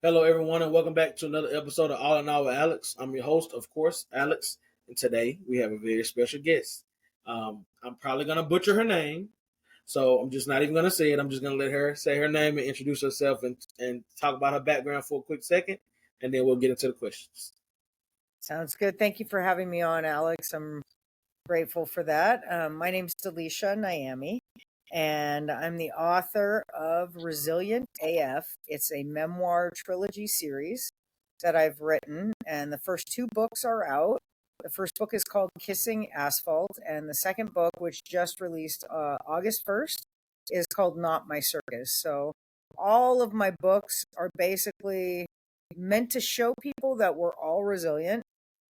Hello, everyone, and welcome back to another episode of All in All with Alex. I'm your host, of course, Alex, and today we have a very special guest. I'm probably going to butcher her name, so I'm just not even going to say it. I'm just going to let her say her name and introduce herself and talk about her background for a quick second, and then we'll get into the questions. Sounds good. Thank you for having me on, Alex. I'm grateful for that. My name's Delicia Niami, and I'm the author of Resilient AF. It's a memoir trilogy series that I've written, and the first two books are out. The first book is called Kissing Asphalt, and the second book, which just released August 1st, is called Not My Circus. So all of my books are basically meant to show people that we're all resilient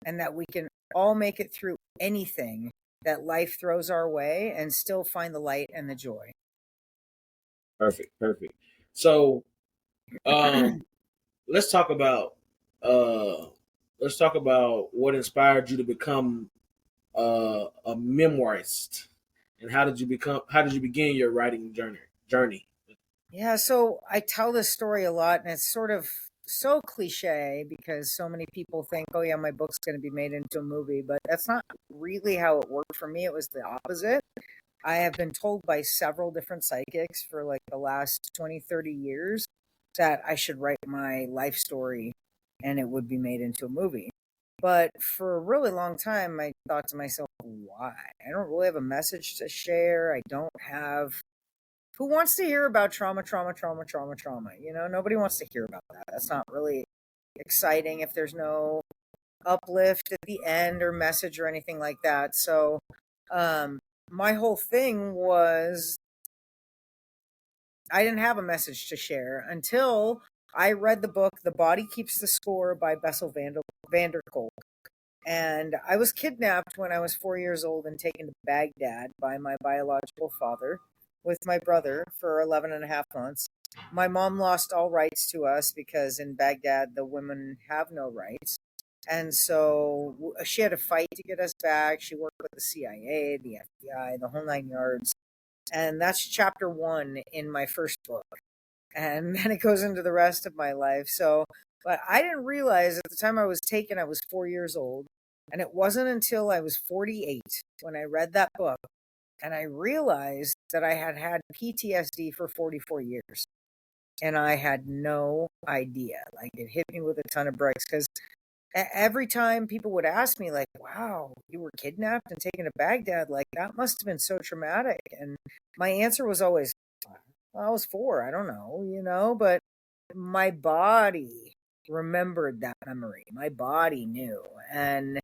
and that we can all make it through anything that life throws our way and still find the light and the joy. Perfect. So, let's talk about what inspired you to become a memoirist, and how did you begin your writing journey? Yeah, so I tell this story a lot, and it's sort of so cliche because so many people think, oh, yeah, my book's going to be made into a movie, but that's not really how it worked for me. It was the opposite. I have been told by several different psychics for like the last 20, 30 years that I should write my life story and it would be made into a movie. But for a really long time, I thought to myself, why? I don't really have a message to share. I don't have. Who wants to hear about trauma, trauma, trauma, trauma, trauma? You know, nobody wants to hear about that. That's not really exciting if there's no uplift at the end or message or anything like that. So, my whole thing was I didn't have a message to share until I read the book The Body Keeps the Score by Bessel van der Kolk. And I was kidnapped when I was 4 years old and taken to Baghdad by my biological father with my brother for 11 and a half months. My mom lost all rights to us because in Baghdad, the women have no rights. And so she had to fight to get us back. She worked with the CIA, the FBI, the whole nine yards. And that's chapter one in my first book. And then it goes into the rest of my life. So, but I didn't realize at the time I was taken, I was 4 years old. And it wasn't until I was 48 when I read that book and I realized that I had had PTSD for 44 years. And I had no idea. Like it hit me with a ton of bricks because every time people would ask me, like, wow, you were kidnapped and taken to Baghdad, like that must have been so traumatic. And my answer was always, well, I was four, I don't know, but my body remembered that memory. My body knew. And,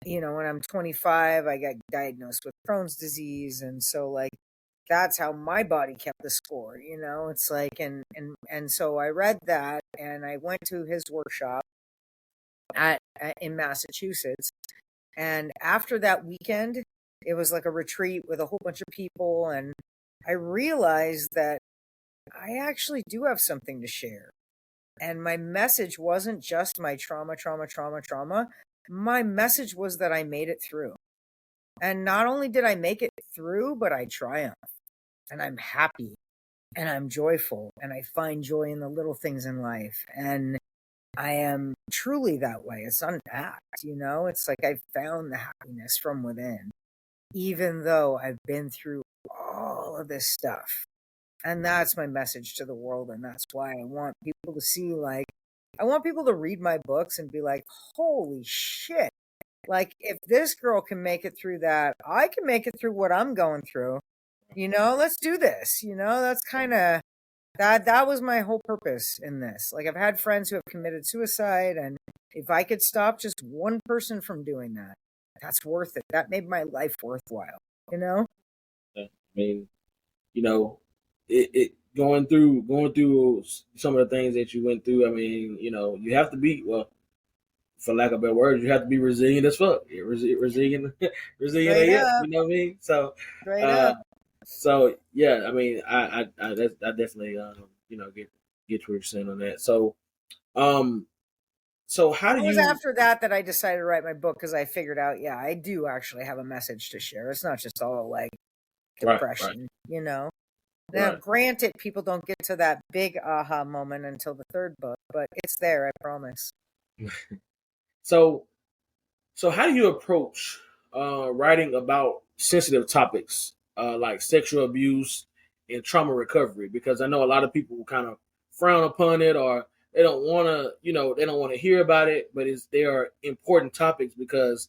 when I'm 25, I got diagnosed with Crohn's disease. And so, like, that's how my body kept the score, it's like, and so I read that and I went to his workshop in Massachusetts. And after that weekend, it was like a retreat with a whole bunch of people. And I realized that I actually do have something to share. And my message wasn't just my trauma, trauma, trauma, trauma. My message was that I made it through. And not only did I make it through, but I triumphed. And I'm happy. And I'm joyful. And I find joy in the little things in life. And I am truly that way. It's not an act, It's like I've found the happiness from within, even though I've been through all of this stuff. And that's my message to the world. And that's why I want people to see, like, I want people to read my books and be like, holy shit. Like, if this girl can make it through that, I can make it through what I'm going through. Let's do this. That's kind of that was my whole purpose in this. Like, I've had friends who have committed suicide, and if I could stop just one person from doing that, that's worth it. That made my life worthwhile, I mean, it going through some of the things that you went through. I mean, you have to be, well, for lack of better words, you have to be resilient as fuck. Resilient, resilient AF. You know what I mean? So, straight up. So yeah, I mean, I definitely get what you're saying on that. So, how do It was you? after that I decided to write my book because I figured out, yeah, I do actually have a message to share. It's not just all like depression, Right. Now, Right. granted, people don't get to that big aha moment until the third book, but it's there, I promise. So, so how do you approach writing about sensitive topics like sexual abuse and trauma recovery? Because I know a lot of people kind of frown upon it, or they don't want to, they don't want to hear about it. But they are important topics because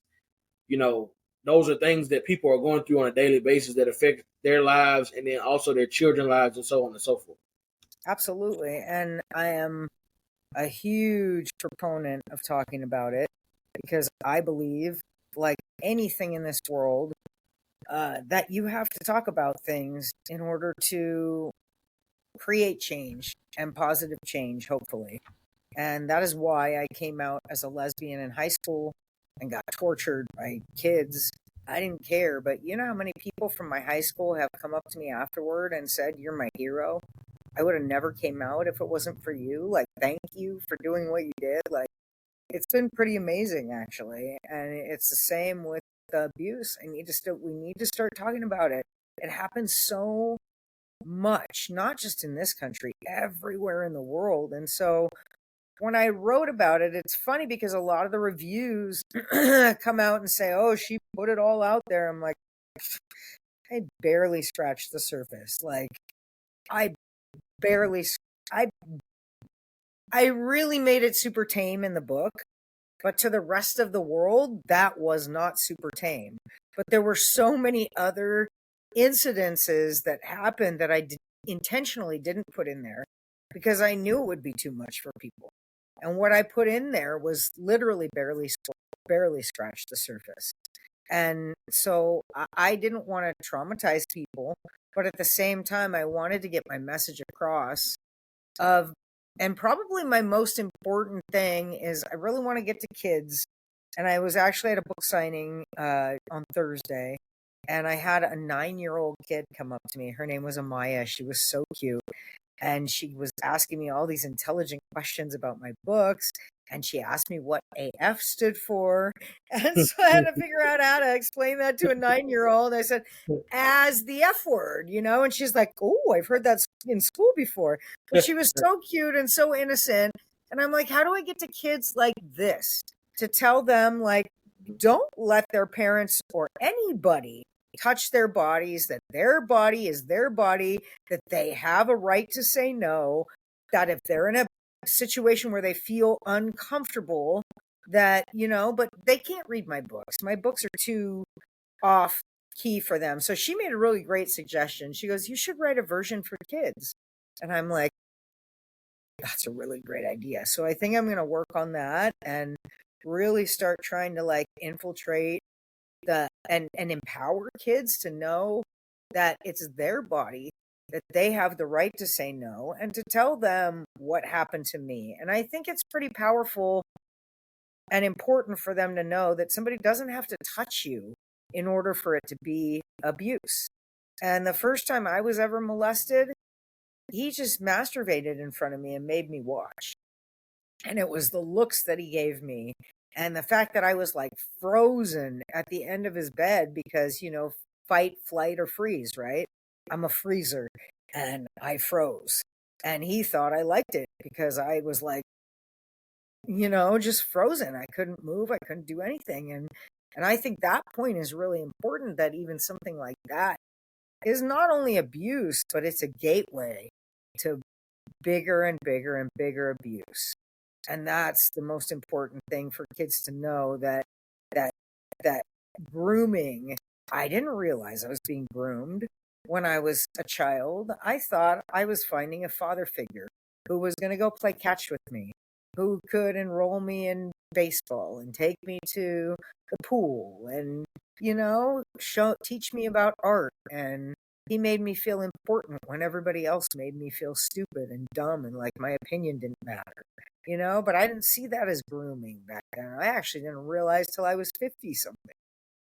you know those are things that people are going through on a daily basis that affect their lives and then also their children's lives and so on and so forth. Absolutely. And I am a huge proponent of talking about it because I believe, like anything in this world, that you have to talk about things in order to create change and positive change, hopefully. And that is why I came out as a lesbian in high school and got tortured by kids. I didn't care, but you know how many people from my high school have come up to me afterward and said, "You're my hero. I would have never came out if it wasn't for you. Like, thank you for doing what you did." Like, it's been pretty amazing, actually. And it's the same with the abuse. We need to start talking about it. It happens so much, not just in this country, everywhere in the world. And so when I wrote about it, it's funny because a lot of the reviews come out and say, "Oh, she put it all out there." I'm like, I barely scratched the surface. Like, I barely, I, I really made it super tame in the book, but to the rest of the world, that was not super tame. But there were so many other incidences that happened that intentionally didn't put in there because I knew it would be too much for people. And what I put in there was literally barely scratched the surface. And so I didn't want to traumatize people, but at the same time, I wanted to get my message across of, and probably my most important thing is I really want to get to kids. And I was actually at a book signing on Thursday, and I had a 9-year-old kid come up to me. Her name was Amaya. She was so cute. And she was asking me all these intelligent questions about my books. And she asked me what AF stood for. And so I had to figure out how to explain that to a 9-year-old. I said, as the F word, you know? And she's like, "Oh, I've heard that in school before." But she was so cute and so innocent. And I'm like, how do I get to kids like this to tell them, like, don't let their parents or anybody touch their bodies, that their body is their body, that they have a right to say no, that if they're in a situation where they feel uncomfortable, that, but they can't read my books. My books are too off key for them. So she made a really great suggestion. She goes, "You should write a version for kids." And I'm like, that's a really great idea. So I think I'm going to work on that and really start trying to like infiltrate and empower kids to know that it's their body, that they have the right to say no, and to tell them what happened to me. And I think it's pretty powerful and important for them to know that somebody doesn't have to touch you in order for it to be abuse. And the first time I was ever molested, he just masturbated in front of me and made me watch. And it was the looks that he gave me and the fact that I was like frozen at the end of his bed because, fight, flight, or freeze, right? I'm a freezer, and I froze. And he thought I liked it because I was like, just frozen. I couldn't move, I couldn't do anything. And I think that point is really important, that even something like that is not only abuse, but it's a gateway to bigger and bigger and bigger abuse. And that's the most important thing for kids to know, that that grooming, I didn't realize I was being groomed when I was a child. I thought I was finding a father figure who was going to go play catch with me, who could enroll me in baseball and take me to the pool and teach me about art. And he made me feel important when everybody else made me feel stupid and dumb and like my opinion didn't matter. But I didn't see that as grooming back then. I actually didn't realize till I was 50 something.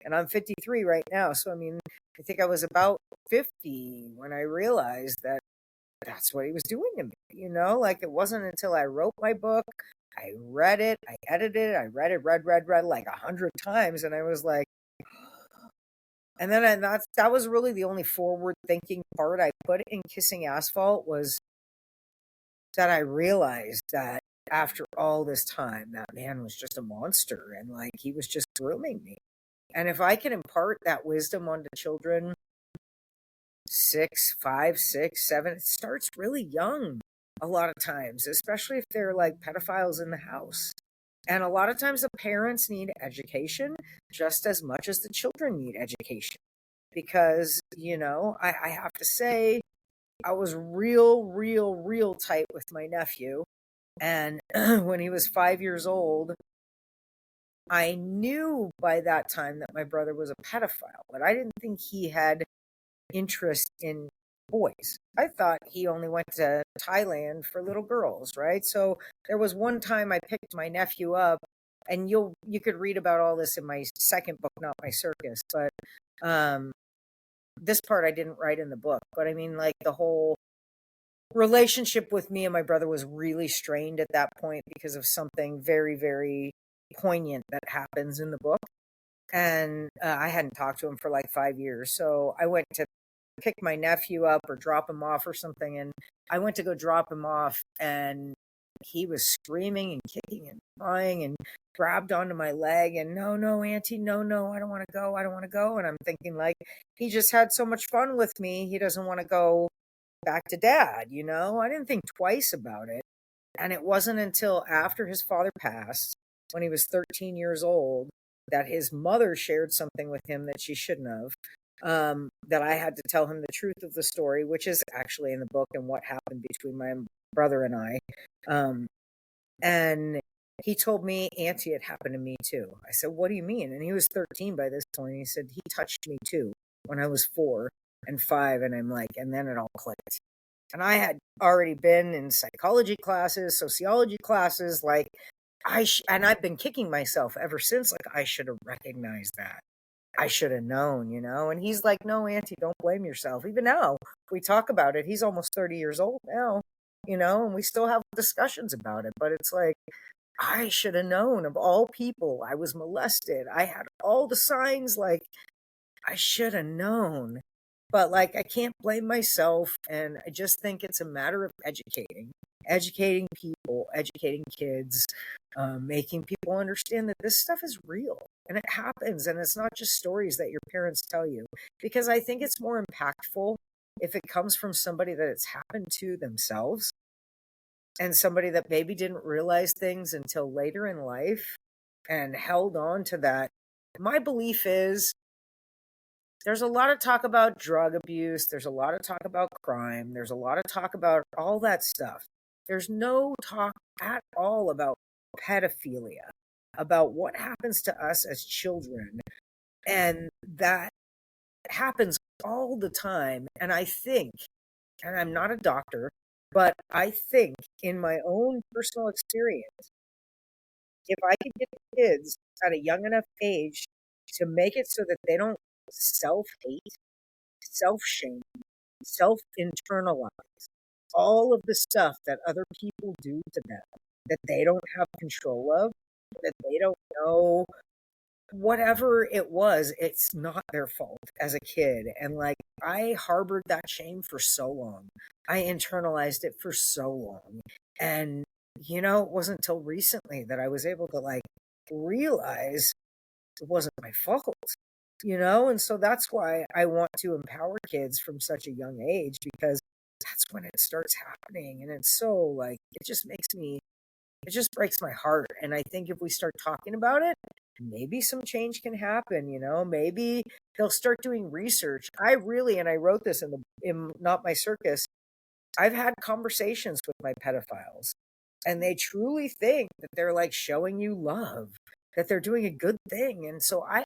And I'm 53 right now. So, I mean, I think I was about 50 when I realized that that's what he was doing to me. Like, it wasn't until I wrote my book, I read it, I edited it, I read it, read like 100 times. And I was like, And then that was really the only forward thinking part I put in Kissing Asphalt, was that I realized that after all this time, that man was just a monster, and like he was just grooming me. And if I can impart that wisdom onto children, 6, 5, 6, 7, it starts really young a lot of times, especially if they're like pedophiles in the house. And a lot of times the parents need education just as much as the children need education. Because, I have to say, I was real tight with my nephew. And when he was 5 years old, I knew by that time that my brother was a pedophile, but I didn't think he had interest in boys. I thought he only went to Thailand for little girls, right? So there was one time I picked my nephew up, and you could read about all this in my second book, Not My Circus, but this part I didn't write in the book. But I mean, like, the whole relationship with me and my brother was really strained at that point because of something very, very poignant that happens in the book. And I hadn't talked to him for like 5 years. So I went to pick my nephew up or drop him off or something. And I went to go drop him off, and he was screaming and kicking and crying and grabbed onto my leg. And no, Auntie, no, I don't want to go. I don't want to go. And I'm thinking, like, he just had so much fun with me. He doesn't want to go back to Dad. I didn't think twice about it. And it wasn't until after his father passed, when he was 13 years old, that his mother shared something with him that she shouldn't have. That I had to tell him the truth of the story, which is actually in the book, and what happened between my brother and I. And he told me, Auntie, it happened to me too. I said, what do you mean? And he was 13 by this point. He said, he touched me too when I was 4 and 5. And I'm like, and then it all clicked. And I had already been in psychology classes, sociology classes, like and I've been kicking myself ever since. Like, I should have recognized that. I should have known. And he's like, no, Auntie, don't blame yourself. Even now, we talk about it. He's almost 30 years old now, and we still have discussions about it. But it's like, I should have known. Of all people, I was molested. I had all the signs. Like, I should have known. But like, I can't blame myself. And I just think it's a matter of educating people, educating kids, making people understand that this stuff is real and it happens. And it's not just stories that your parents tell you, because I think it's more impactful if it comes from somebody that it's happened to themselves, and somebody that maybe didn't realize things until later in life and held on to that. My belief is, there's a lot of talk about drug abuse. There's a lot of talk about crime. There's a lot of talk about all that stuff. There's no talk at all about pedophilia, about what happens to us as children. And that happens all the time. And I think, and I'm not a doctor, but I think in my own personal experience, if I could get kids at a young enough age to make it so that they don't self hate, self shame, self internalize all of the stuff that other people do to them that they don't have control of, that they don't know, whatever it was, it's not their fault as a kid. And like, I harbored that shame for so long. I internalized it for so long. And, it wasn't until recently that I was able to like realize it wasn't my fault. And so that's why I want to empower kids from such a young age, because that's when it starts happening. And it's so like, it just breaks my heart. And I think if we start talking about it, maybe some change can happen. Maybe they'll start doing research. And I wrote this in Not My Circus, I've had conversations with my pedophiles, and they truly think that they're like showing you love, that they're doing a good thing. And so I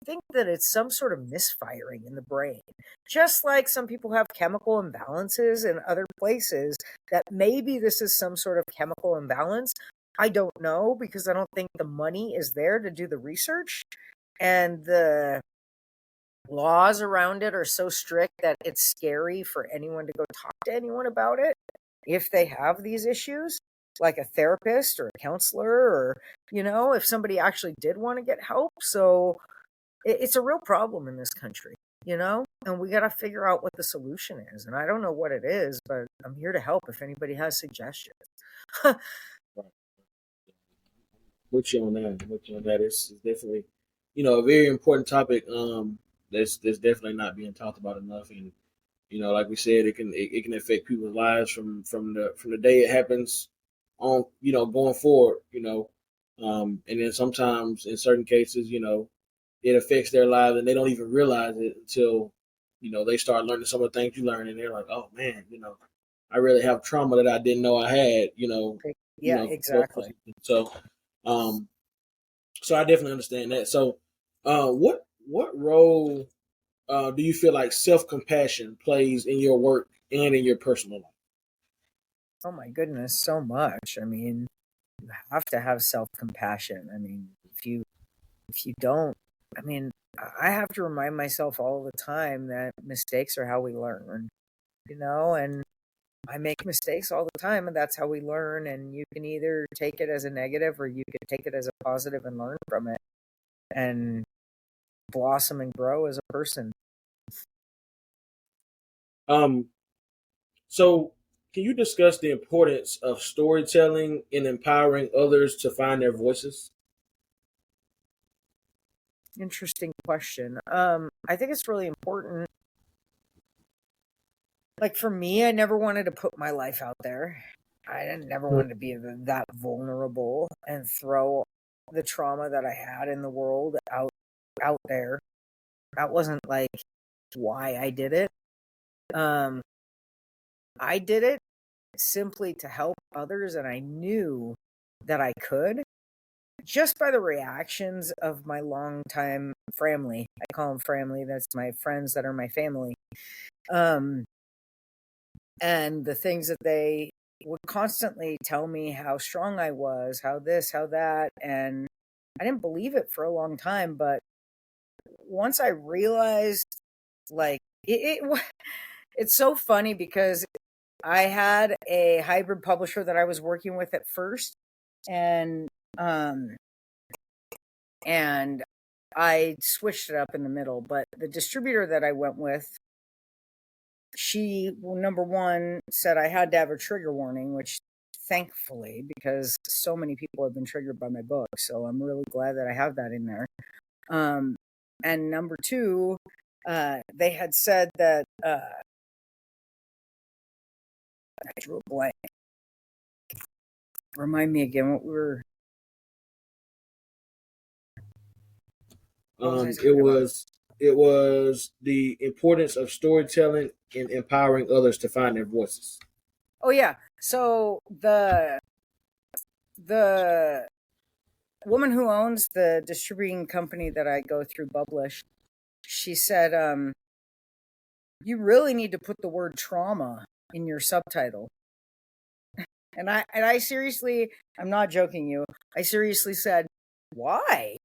think that it's some sort of misfiring in the brain. Just like some people have chemical imbalances in other places, that maybe this is some sort of chemical imbalance. I don't know, because I don't think the money is there to do the research, and the laws around it are so strict that it's scary for anyone to go talk to anyone about it if they have these issues, like a therapist or a counselor, or if somebody actually did want to get help. So it's a real problem in this country, and we got to figure out what the solution is. And I don't know what it is, but I'm here to help if anybody has suggestions. With you on that. With you on that. It's definitely, a very important topic. That's definitely not being talked about enough. And like we said, it can affect people's lives from the day it happens on, going forward. And then sometimes in certain cases, it affects their lives and they don't even realize it until, they start learning some of the things you learn, and they're like, oh man, I really have trauma that I didn't know I had. Yeah, For exactly. something. Um, so I definitely understand that. So, what role do you feel like self compassion plays in your work and in your personal life? Oh my goodness, so much. I mean, you have to have self-compassion. I mean, if you don't, I mean, I have to remind myself all the time that mistakes are how we learn, and I make mistakes all the time, and that's how we learn. And you can either take it as a negative or you can take it as a positive and learn from it and blossom and grow as a person. Um, so can you discuss the importance of storytelling in empowering others to find their voices? Interesting question. I think it's really important. Like for me, I never wanted to put my life out there. I didn't never wanted to be that vulnerable and throw the trauma that I had in the world out there. That wasn't like why I did it. Um, I did it simply to help others, and I knew that I could just by the reactions of my longtime family. I call them family. That's my friends that are my family. Um, and the things that they would constantly tell me how strong I was, how this, how that, and I didn't believe it for a long time. But once I realized, like, it's so funny because I had a hybrid publisher that I was working with at first, and um, and I switched it up in the middle. But the distributor that I went with, she, well, number one, said I had to have a trigger warning, which thankfully, because so many people have been triggered by my book. So I'm really glad that I have that in there. Um, and number two, they had said that I drew a blank. Remind me again what we were. What was I It talking about? was the importance of storytelling and empowering others to find their voices. Oh yeah. So the woman who owns the distributing company that I go through, Publish, she said, you really need to put the word trauma in your subtitle. And I seriously, I'm not joking you. I seriously said, why?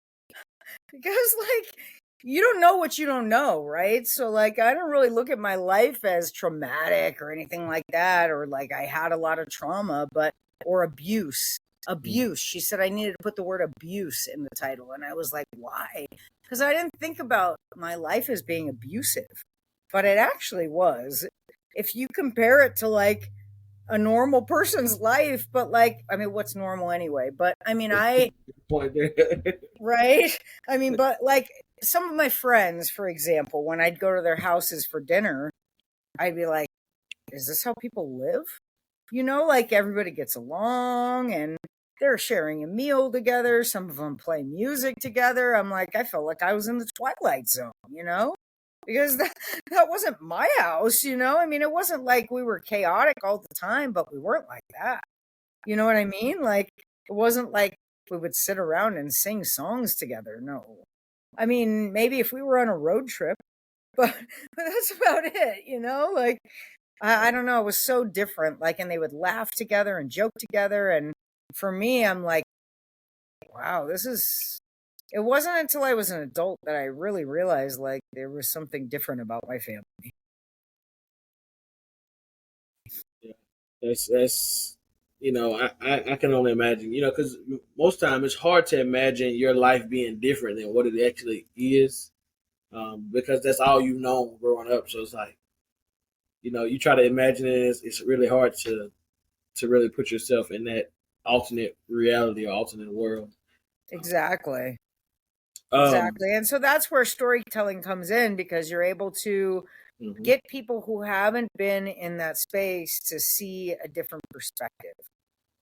Because like you don't know what you don't know, right? So like I don't really look at my life as traumatic or anything like that, or like I had a lot of trauma, but or abuse. Abuse. She said I needed to put the word abuse in the title. And I was like, why? Because I didn't think about my life as being abusive. But it actually was. If you compare it to like a normal person's life, but like, I mean, what's normal anyway? But I mean, Point there. right? I mean, but like some of my friends, for example, when I'd go to their houses for dinner, I'd be like, is this how people live? Like everybody gets along and they're sharing a meal together. Some of them play music together. I'm like, I felt like I was in the Twilight Zone, because that wasn't my house. I mean, it wasn't like we were chaotic all the time, but we weren't like that. You know what I mean? Like, it wasn't like we would sit around and sing songs together. No. I mean, maybe if we were on a road trip, but but that's about it. Like I don't know, it was so different. Like, and they would laugh together and joke together. And for me, I'm like, wow, this is. It wasn't until I was an adult that I really realized like there was something different about my family. Yeah. That's I can only imagine, because most time it's hard to imagine your life being different than what it actually is, because that's all you've known growing up. So it's like, you try to imagine it, it's really hard to really put yourself in that alternate reality or alternate world. Exactly. Um, Exactly. And so that's where storytelling comes in, because you're able to mhm, get people who haven't been in that space to see a different perspective,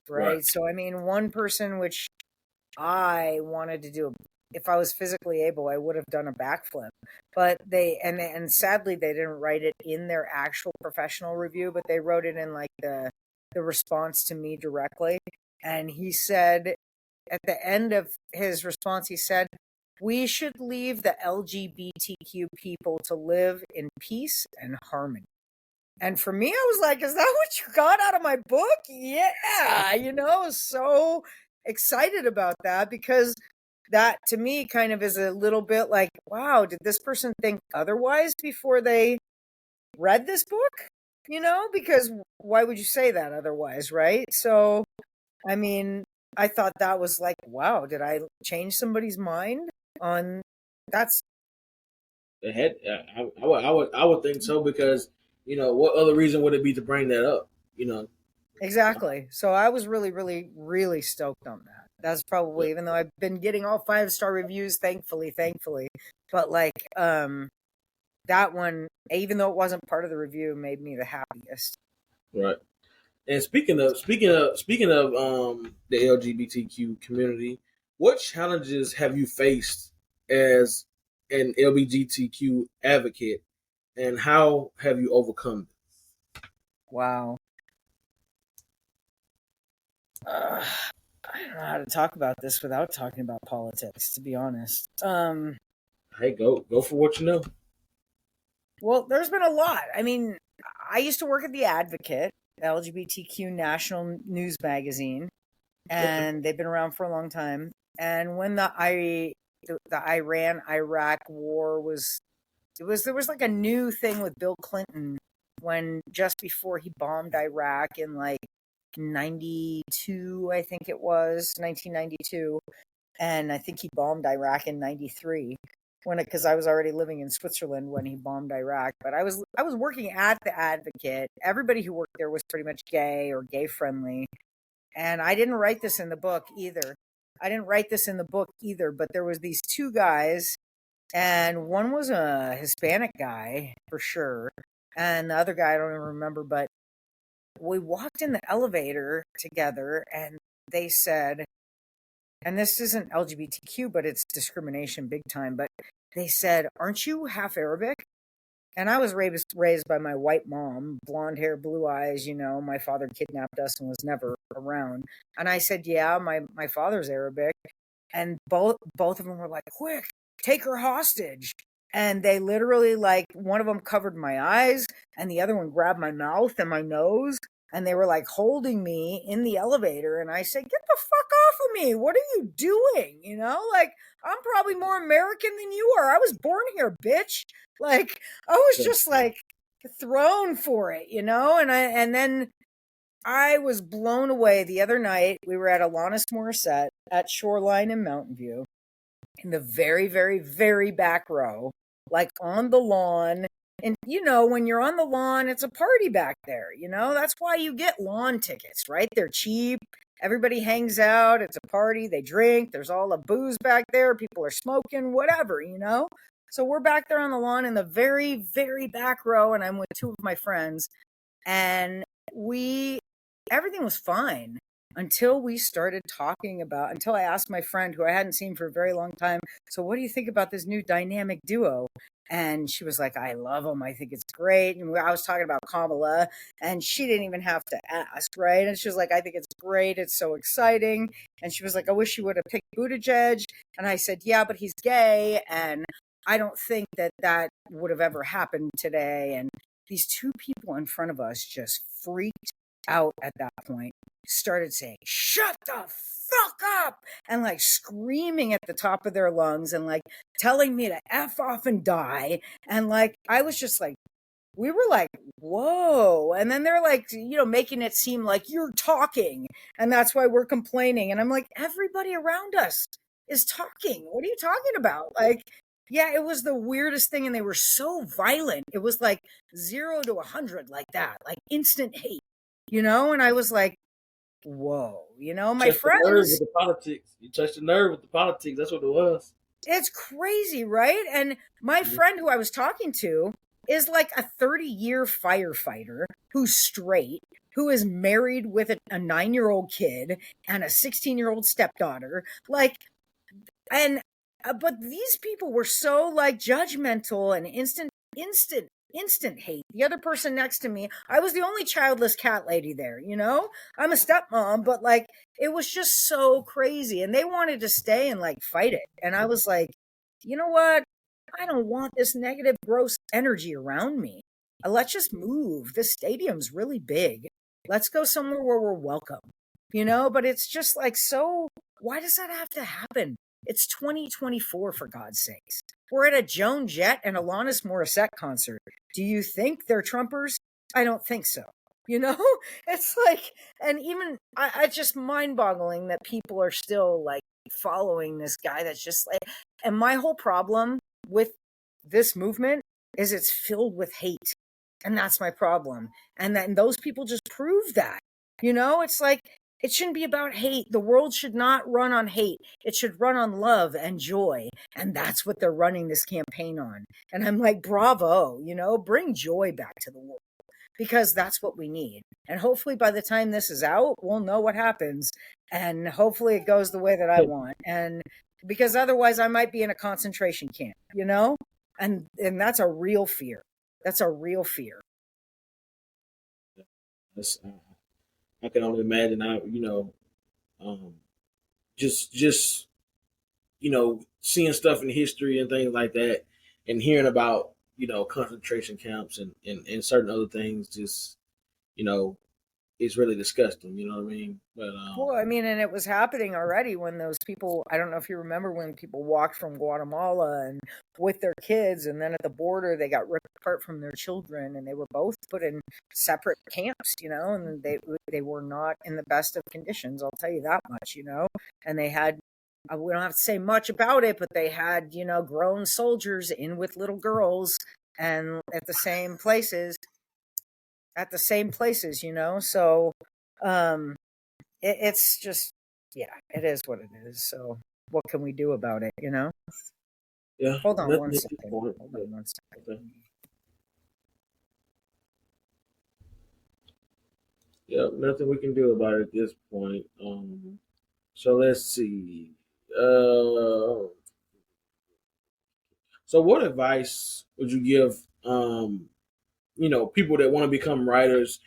right. right? So, I mean, one person which I wanted to do, if I was physically able, I would have done a backflip. But and sadly they didn't write it in their actual professional review, but they wrote it in like the response to me directly. And he said at the end of his response, he said, "We should leave the LGBTQ people to live in peace and harmony." And for me, I was like, is that what you got out of my book? Yeah. I was so excited about that, because that to me kind of is a little bit like, wow, did this person think otherwise before they read this book? Because why would you say that otherwise, right? So, I mean, I thought that was like, wow, did I change somebody's mind on that's It had, I would think so, because what other reason would it be to bring that up? You know, exactly. So I was really, really, really stoked on that. That's yeah, probably, even though I've been getting all 5-star reviews, thankfully. But like that one, even though it wasn't part of the review, made me the happiest. right. And speaking of the LGBTQ community, what challenges have you faced as an LGBTQ advocate, and how have you overcome Wow. Uh, I don't know how to talk about this without talking about politics, to be honest. it? Hey, go for what you know. Well, there's been a lot. I mean, I used to work at the Advocate, LGBTQ national news magazine, Okay. and they've been around for a long time. And when the Iran Iraq war was, there was like a new thing with Bill Clinton, when just before he bombed Iraq in like 92, I think it was 1992, and I think he bombed Iraq in 93, when because I was already living in Switzerland when he bombed Iraq. But I was working at the Advocate. Everybody who worked there was pretty much gay or gay friendly, and I didn't write this in the book either. But there was these two guys, and one was a Hispanic guy for sure, and the other guy I don't even remember. But we walked in the elevator together, and they said, and this isn't LGBTQ, but it's discrimination big time. But they said, "Aren't you half Arabic?" And I was raised by my white mom, blonde hair, blue eyes. My father kidnapped us and was never around. And I said, "Yeah, my father's Arabic." And both of them were like, "Quick, take her hostage!" And they literally, like, one of them covered my eyes, and the other one grabbed my mouth and my nose, and they were like holding me in the elevator. And I said, "Get the fuck off of me! What are you doing?" Like, I'm probably more American than you are. I was born here, bitch. Like, I was Yeah. just like thrown for it. And then I was blown away the other night. We were at Alanis Morissette at Shoreline in Mountain View, in the very, very, very back row, like on the lawn. And when you're on the lawn, it's a party back there. That's why you get lawn tickets, right? They're cheap. Everybody hangs out. It's a party. They drink. There's all the booze back there. People are smoking, whatever. So we're back there on the lawn in the very, very back row, and I'm with two of my friends, and we everything was fine until we started talking about until I asked my friend, who I hadn't seen for a very long time, "So what do you think about this new dynamic duo?" And she was like, "I love them. I think it's great." And I was talking about Kamala, and she didn't even have to ask, right? And she was like, "I think it's great. It's so exciting." And she was like, "I wish you would have picked Buttigieg." And I said, "Yeah, but he's gay, and I don't think that would have ever happened today." And these two people in front of us just freaked out at that point, started saying, "Shut the fuck up," and like screaming at the top of their lungs, and like telling me to F off and die. And like, I was just like we were like, whoa. And then they're like, making it seem like you're talking and that's why we're complaining. And I'm like, everybody around us is talking. What are you talking about? Like, yeah, it was the weirdest thing. And they were so violent. It was like 0 to 100, like that, like instant hate, And I was like, whoa, my Touched the nerve friends, with the politics. You touched the nerve with the politics. That's what it was. it's crazy, right? And my Mhm. friend who I was talking to is like a 30-year firefighter who's straight, who is married with a 9-year-old kid and a 16-year-old stepdaughter. Like, and but these people were so like judgmental and instant hate. The other person next to me, I was the only childless cat lady there. I'm a stepmom, but like it was just so crazy, and they wanted to stay and like fight it, and I was like, you know what, I don't want this negative gross energy around me. Let's just move. This stadium's really big. Let's go somewhere where we're welcome. But it's just like, so why does that have to happen? It's 2024, for God's sakes. We're at a Joan Jett and Alanis Morissette concert. Do you think they're Trumpers? I don't think so. You know, it's like, and even it's just mind boggling that people are still like following this guy that's just like, and my whole problem with this movement is it's filled with hate. And that's my problem. And then those people just prove that. It's like, it shouldn't be about hate. The world should not run on hate. It should run on love and joy. And that's what they're running this campaign on. And I'm like, bravo, bring joy back to the world because that's what we need. And hopefully by the time this is out, we'll know what happens. And hopefully it goes the way that I want. And because otherwise I might be in a concentration camp. And that's a real fear. That's a real fear. That's, I can only imagine. Um, just seeing stuff in history and things like that, and hearing about concentration camps and certain other things. Just you know, it's really disgusting. You know what I mean? But Well, I mean, and it was happening already when those people, I don't know if you remember when people walked from Guatemala and with their kids, and then at the border, they got ripped apart from their children, and they were both put in separate camps, and they were not in the best of conditions, I'll tell you that much. And they had, we don't have to say much about it, but they had, grown soldiers in with little girls and at the same places, so, um, it's just, yeah, it is what it is. So what can we do about it? yeah, Hold on one nothing at this second. point. Hold But, on one second. okay. Yeah, nothing we can do about it at this point. So let's see. Uh, so what advice would you give? People that want to become writers,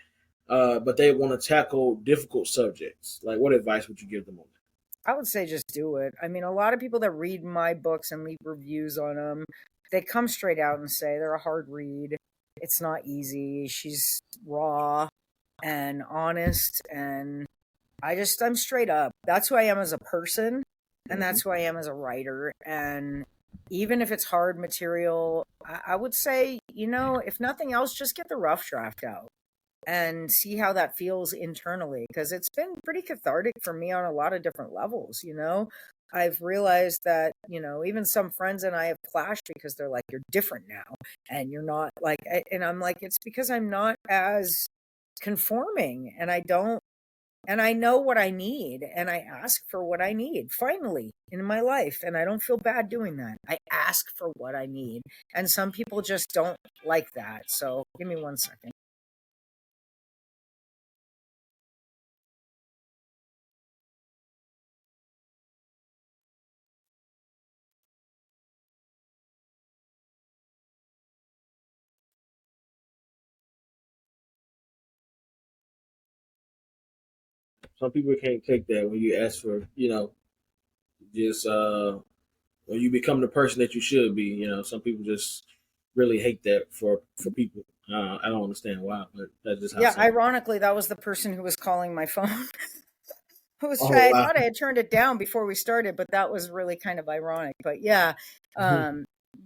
but they want to tackle difficult subjects. Like, what advice would you give them on I would say just do it. I mean, a lot of people that read my books and leave reviews on them, they come straight out and say they're a hard read. It's not easy. She's raw and honest, and I'm straight up. That's who I am as a person, and that? that's who I am as a writer. And even if it's hard material, I would say, if nothing else, just get the rough draft out and see how that feels internally, because it's been pretty cathartic for me on a lot of different levels. I've realized that, even some friends and I have clashed because they're like, you're different now and you're not like, and I'm like, it's because I'm not as conforming, and I know what I need, and I ask for what I need finally in my life. And I don't feel bad doing that. I ask for what I need. And some people just don't like that. So give me one second. Some people can't take that when you ask for, just when you become the person that you should be. Some people just really hate that for people. I don't understand why, but that's just how Yeah, some. ironically, that was the person who was calling my phone. Oh I wow. thought I had turned it down before we started, but that was really kind of ironic. But yeah,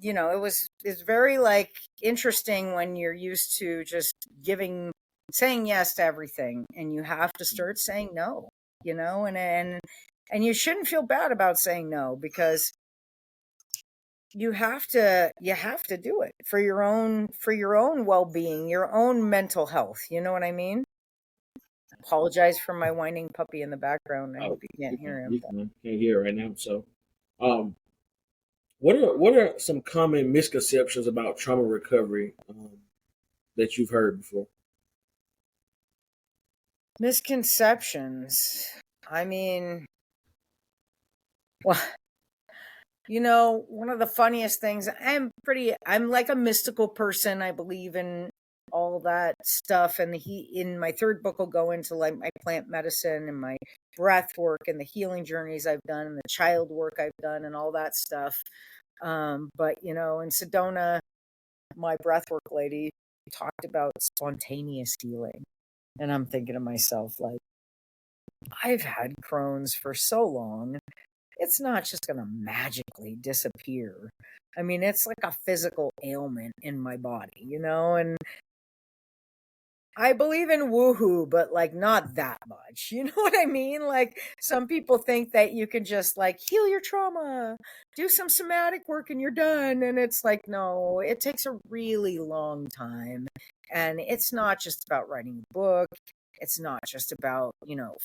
it's very like interesting when you're used to just saying yes to everything, and you have to start saying no, and you shouldn't feel bad about saying no, because you have to do it for your own well-being, your own mental health. You know what I mean? Apologize for my whining puppy in the background. I hope Oh, you can't hear him. you can't hear it right now. So, um, what are some common misconceptions about trauma recovery that you've heard before? Misconceptions. I mean, well, one of the funniest things, I'm like a mystical person. I believe in all that stuff. And in my third book, will go into like my plant medicine and my breath work and the healing journeys I've done and the child work I've done and all that stuff. But in Sedona, my breathwork lady talked about spontaneous healing. And I'm thinking to myself, like, I've had Crohn's for so long. It's not just going to magically disappear. I mean, it's like a physical ailment in my body, and I believe in woohoo, but like not that much. You know what I mean? Like some people think that you can just like heal your trauma, do some somatic work and you're done. And it's like, no, it takes a really long time. And it's not just about writing a book. It's not just about,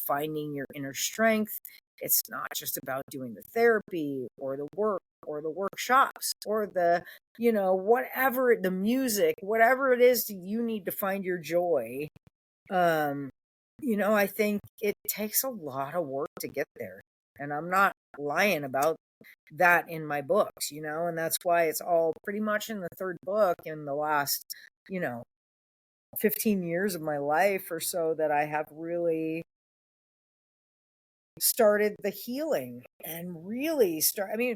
finding your inner strength. It's not just about doing the therapy or the work or the workshops or whatever, the music, whatever it is that you need to find your joy. um I think it takes a lot of work to get there, and I'm not lying about that in my books, and that's why it's all pretty much in the third book in the last you know 15 years of my life or so that I have really started the healing and really start. I mean,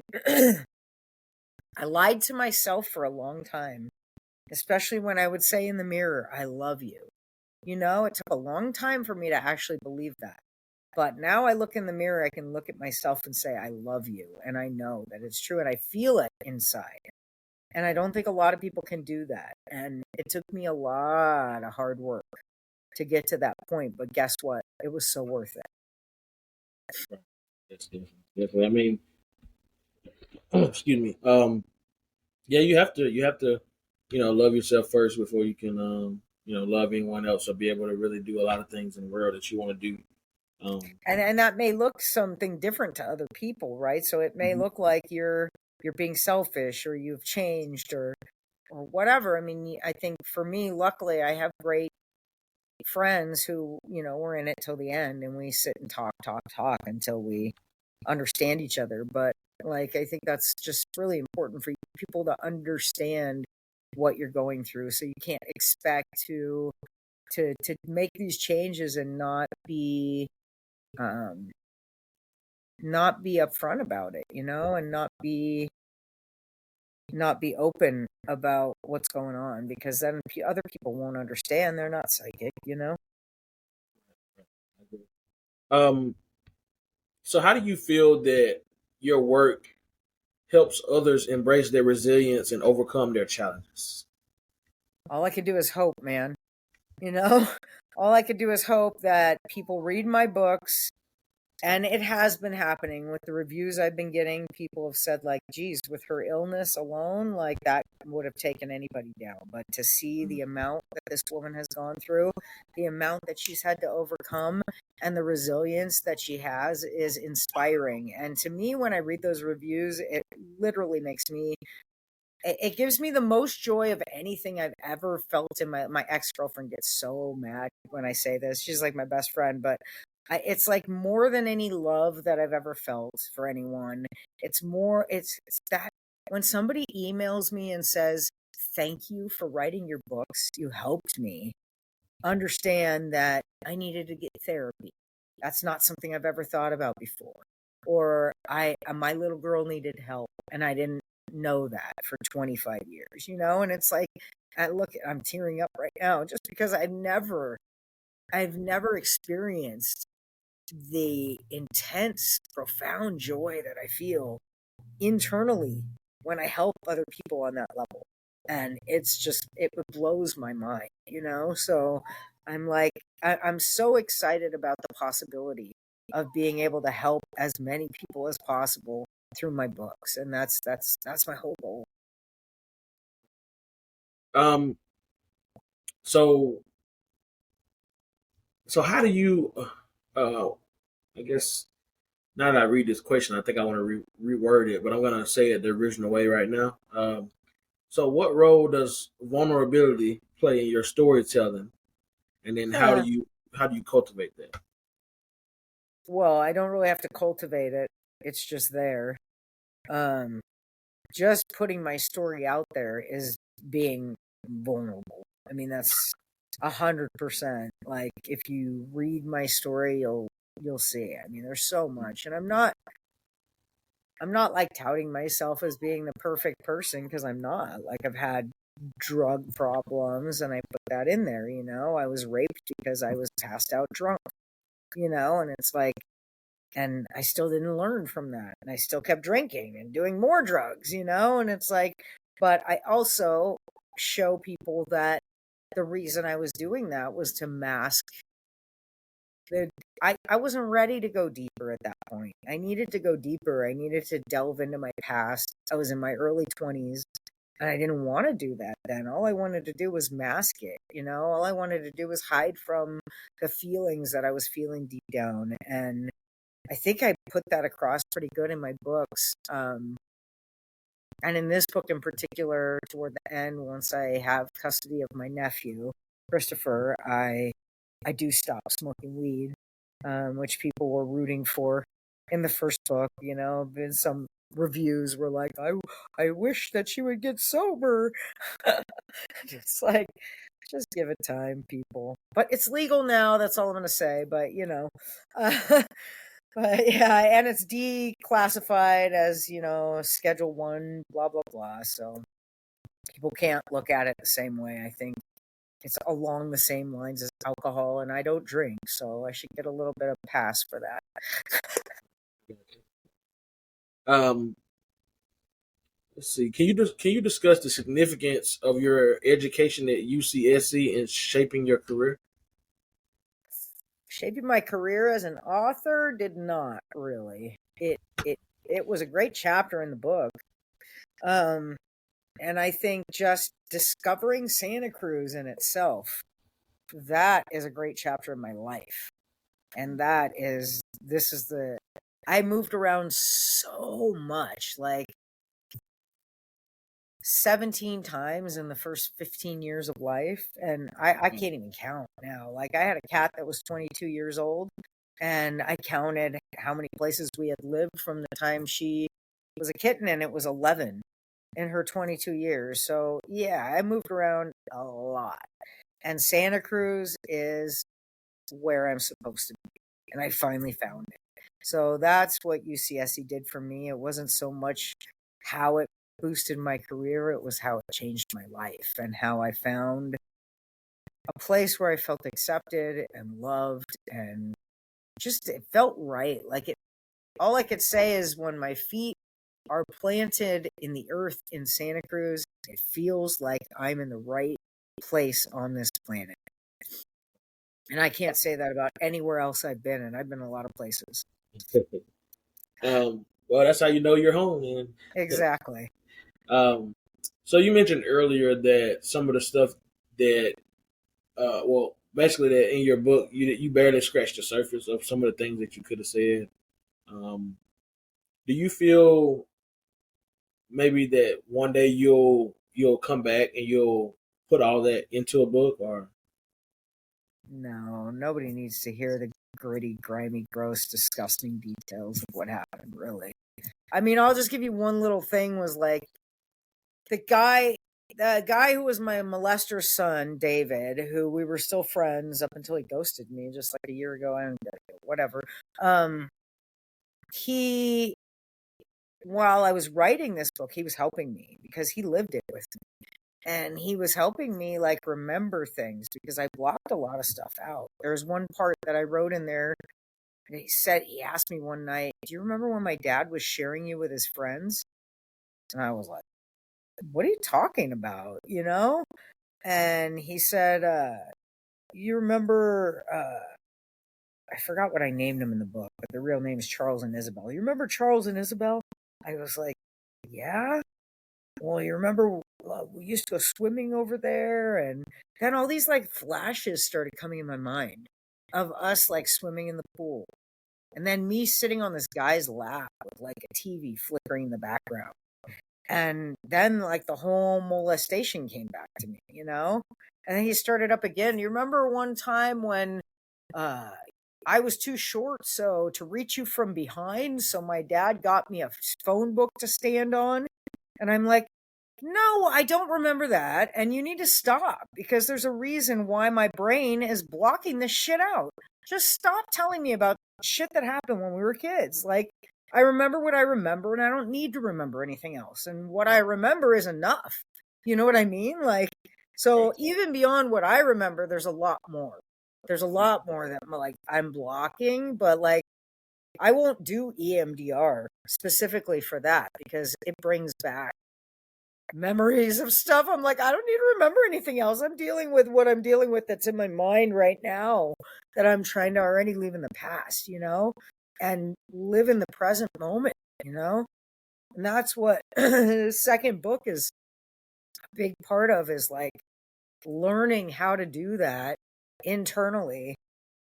I lied to myself for a long time, especially when I would say in the mirror, I love you. It took a long time for me to actually believe that. But now I look in the mirror, I can look at myself and say, I love you. And I know that it's true and I feel it inside. And I don't think a lot of people can do that. And it took me a lot of hard work to get to that point. But guess what? It was so worth it. Yes, definitely. Definitely. I mean, excuse me. Yeah, you have to, love yourself first before you can, love anyone else or be able to really do a lot of things in the world that you want to do. And that may look something different to other people, right? So it may Mhm. look like you're being selfish or you've changed or whatever. I mean, I think for me, luckily, I have great friends who, we're in it till the end, and we sit and talk, talk, talk until we understand each other. But like, I think that's just really important for people to understand what you're going through. So you can't expect to make these changes and um, not be upfront about it, and not be open about what's going on, because then other people won't understand. They're not psychic. Um, so how do you feel that your work helps others embrace their resilience and overcome their challenges? All I could do is hope, man. You know, all I could do is hope that people read my books. And it has been happening with the reviews I've been getting. People have said, like, geez, with her illness alone, like that would have taken anybody down. But to see the amount that this woman has gone through, the amount that she's had to overcome, and the resilience that she has is inspiring. And to me, when I read those reviews, it literally makes me it gives me the most joy of anything I've ever felt in my ex-girlfriend gets so mad when I say this. She's like my best friend, but it's like more than any love that I've ever felt for anyone. It's that when somebody emails me and says, "Thank you for writing your books. You helped me understand that I needed to get therapy. That's not something I've ever thought about before." Or my little girl needed help and I didn't know that for 25 years, and it's like I'm tearing up right now just because I've never experienced the intense, profound joy that I feel internally when I help other people on that level. And it blows my mind, you know? So I'm like, I'm so excited about the possibility of being able to help as many people as possible through my books. And that's my whole goal. Um, so so how do you? I guess now that I read this question, I think I want to reword it, but I'm gonna say it the original way right now. So what role does vulnerability play in your storytelling, and then how do you cultivate that? Well, I don't really have to cultivate it. It's just there. Um, just putting my story out there is being vulnerable. I mean, that's 100%. Like, if you read my story, you'll see. I mean, there's so much, and I'm not like touting myself as being the perfect person, because I'm not. Like, I've had drug problems, and I put that in there. You know, I was raped because I was passed out drunk. You know, and it's like, and I still didn't learn from that, and I still kept drinking and doing more drugs. You know, and it's like, but I also show people that the reason I was doing that was to mask the I wasn't ready to go deeper at that point. I needed to go deeper. I needed to delve into my past. I was in my early 20s, and I didn't want to do that then. All I wanted to do was mask it, you know? All I wanted to do was hide from the feelings that I was feeling deep down. And I think I put that across pretty good in my books. And in this book in particular, toward the end, once I have custody of my nephew, Christopher, I do stop smoking weed, which people were rooting for in the first book. You know, and some reviews were like, I wish that she would get sober. It's like, just give it time, people. But it's legal now. That's all I'm going to say. But, you know, uh, but yeah, and it's declassified as, you know, Schedule 1, blah, blah, blah. So people can't look at it the same way, I think. It's along the same lines as alcohol, and I don't drink, so I should get a little bit of pass for that. Um, let's see. Can you discuss the significance of your education at UCSC in shaping your career? Shaping my career as an author did not really. It was a great chapter in the book. Um, and I think just discovering Santa Cruz in itself, that is a great chapter in my life. And this is I moved around so much. Like, 17 times in the first 15 years of life, and I can't even count now. Like, I had a cat that was 22 years old, and I counted how many places we had lived from the time she was a kitten, and it was 11 in her 22 years. So yeah, I moved around a lot, and Santa Cruz is where I'm supposed to be, and I finally found it. So that's what UCSC did for me. It wasn't so much how it boosted my career, it was how it changed my life, and how I found a place where I felt accepted and loved, and just it felt right. Like, it, all I could say is, when my feet are planted in the earth in Santa Cruz, it feels like I'm in the right place on this planet. And I can't say that about anywhere else I've been, and I've been a lot of places. Well, that's how you know you're home, man. Exactly. um, so you mentioned earlier that some of the stuff that, well, basically that in your book, you barely scratched the surface of some of the things that you could have said. Um, do you feel maybe that one day you'll come back and you'll put all that into a book, or No, nobody needs to hear the gritty, grimy, gross, disgusting details of what happened, really. I mean, I'll just give you one little thing. Was like, the guy who was my molester's son, David, who we were still friends up until he ghosted me just like a year ago. I don't whatever. He While I was writing this book, he was helping me because he lived it with me. And he was helping me, like, remember things, because I blocked a lot of stuff out. There's one part that I wrote in there, and he asked me one night, "Do you remember when my dad was sharing you with his friends?" And I was like, what are you talking about? And he said, you remember, I forgot what I named him in the book, but the real name is Charles and Isabel. You remember Charles and Isabel? I was like, yeah. Well, you remember we used to go swimming over there, and then all these like flashes started coming in my mind of us like swimming in the pool, and then me sitting on this guy's lap with like a TV flickering in the background, and then like the whole molestation came back to me. And then he started up again. You remember one time when uh I was too short so to reach you from behind, so my dad got me a phone book to stand on, and I'm like, no, I don't remember that. And you need to stop because there's a reason why my brain is blocking this shit out. Just stop telling me about shit that happened when we were kids. Like, I remember what I remember and I don't need to remember anything else. And what I remember is enough. You know what I mean? Like, so even beyond what I remember, there's a lot more. There's a lot more that like I'm blocking, but like I won't do EMDR specifically for that because it brings back memories of stuff. I'm like, I don't need to remember anything else. I'm dealing with what I'm dealing with that's in my mind right now that I'm trying to already leave in the past, and live in the present moment. And that's what the second book is a big part of, is like learning how to do that internally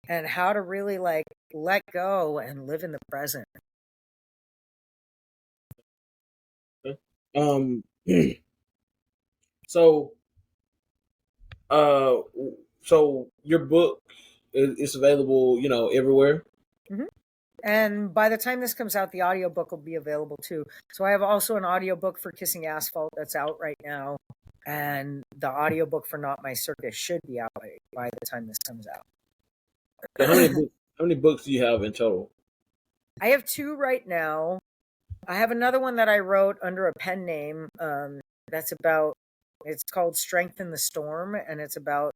and how to really like let go and live in the present. Um. So, uh, so your book is available, everywhere. Mm-hmm. And by the time this comes out, the audiobook will be available too. So I have also an audiobook for Kissing Asphalt that's out right now. And the audiobook for Not My Circus should be out by the time this comes out. So how many books do you have in total? I have two right now. I have another one that I wrote under a pen name. That's about, it's called Strength in the Storm, and it's about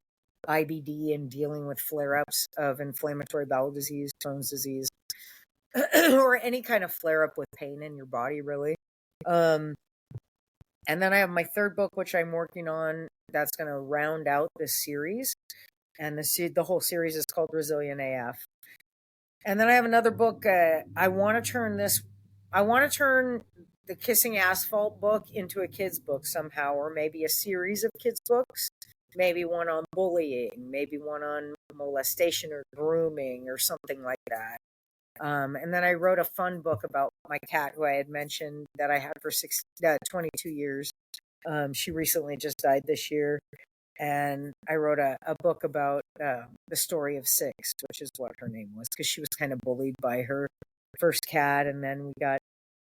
IBD and dealing with flare ups of inflammatory bowel disease, Crohn's disease, or any kind of flare up with pain in your body, really. Um, and then I have my third book, which I'm working on, that's going to round out this series. And the whole series is called Resilient AF. And then I have another book. I want to turn the Kissing Asphalt book into a kid's book somehow, or maybe a series of kids' books. Maybe one on bullying, maybe one on molestation or grooming or something like that. And then I wrote a fun book about my cat, who I had mentioned that I had for 22 years. She recently just died this year. And I wrote a book about the story of Six, which is what her name was, because she was kind of bullied by her first cat. And then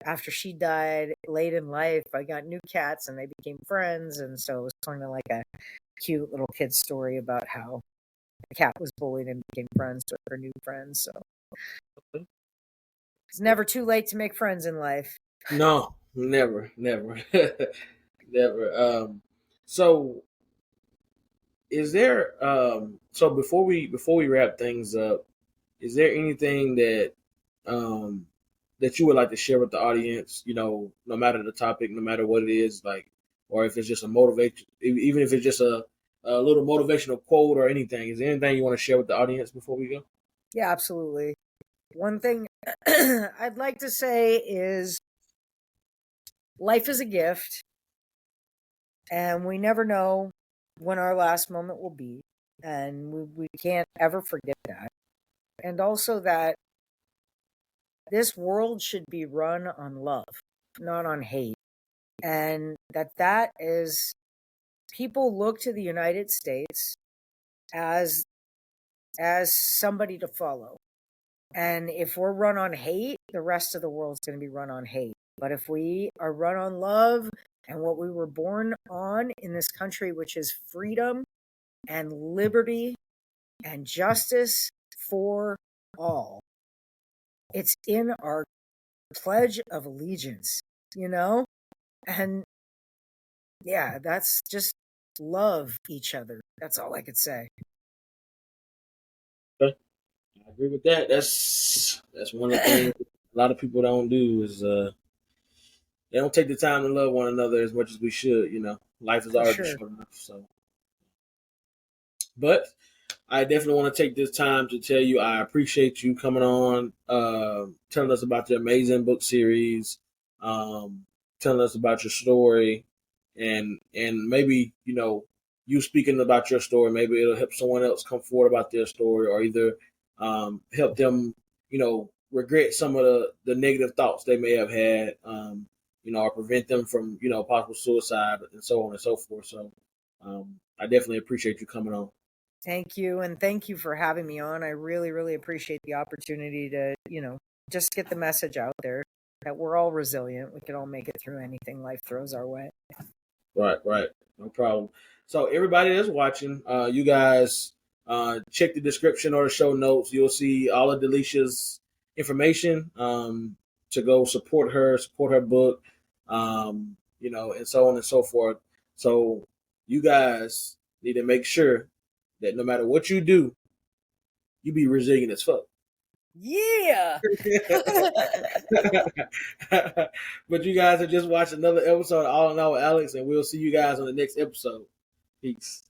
after she died late in life, I got new cats and they became friends. And so it was kind of like a cute little kid story about how the cat was bullied and became friends with her new friends. So it's never too late to make friends in life. No, never, never, never. So is there so before we wrap things up, is there anything um that you would like to share with the audience, no matter the topic, no matter what it is, like, or if it's just a motivation, even if it's just a little motivational quote or anything, is there anything you want to share with the audience before we go? Yeah, absolutely. One thing I'd like to say is life is a gift, and we never know when our last moment will be. And we can't ever forget that. And also that this world should be run on love, not on hate. And that is, people look to the United States as somebody to follow. And if we're run on hate, the rest of the world's going to be run on hate. But if we are run on love and what we were born on in this country, which is freedom and liberty and justice for all, it's in our Pledge of Allegiance. And yeah, that's just love each other. That's all I could say. Okay. I agree with that. That's one of the things a lot of people don't do is they don't take the time to love one another as much as we should. Life is For already sure. short enough. So, but I definitely want to take this time to tell you I appreciate you coming on, telling us about the amazing book series, um, telling us about your story, and maybe you speaking about your story. Maybe it'll help someone else come forward about their story, or either help them regret some of the negative thoughts they may have had, or prevent them from possible suicide and so on and so forth. So I definitely appreciate you coming on. Thank you. And thank you for having me on. I really, really appreciate the opportunity to, just get the message out there that we're all resilient. We can all make it through anything life throws our way. Right. No problem. So everybody that's watching, you guys check the description or the show notes. You'll see all of Delicia's information to go support her book, and so on and so forth. So you guys need to make sure that no matter what you do, you be resilient as fuck. Yeah. But you guys have just watched another episode of All in All with Alex, and we'll see you guys on the next episode. Peace.